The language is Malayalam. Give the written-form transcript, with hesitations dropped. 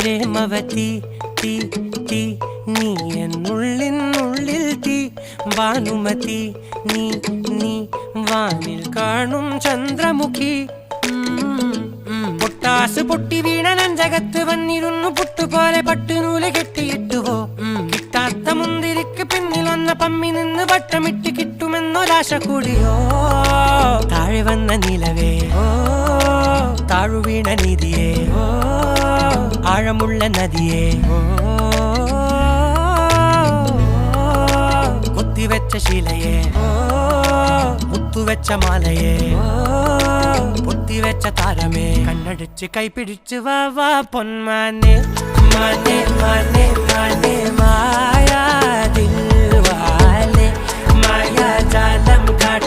പ്രേമവതി തീ തീ നീ എന്നുള്ളിൽ തീ ഭാനുമതി നീ നീ വാനിൽ കാണും ചന്ദ്രമുഖി പൊട്ടാസ് പൊട്ടി വീണ നെഞ്ചകത്ത് വന്നിരുന്നു പുട്ടുപോലെ പട്ടുനൂല് കെട്ടിയിട്ടുവോ കിട്ടാത്ത മുന്തിരിക്ക് പിന്നിൽ വന്ന പമ്മി നിന്ന് വട്ടമിട്ട് കിട്ടുമെന്നൊരാശ കൂടിയോ താഴെ വന്ന നിലവേ താഴു വീണ നിധിയേ ആഴമുള്ള നദിയേ കൊത്തിവെച്ച ശിലയേ മുത്തുവെച്ച മാലയേ പൊത്തിവെച്ച താരമേ കണ്ണടിച്ച് കൈപിടിച്ച് വാ വാ പൊന്മാനെ മാനെ മാനെ മാനെ മായാ ദിൽവാലെ മായാ ജാലം കാട്ടി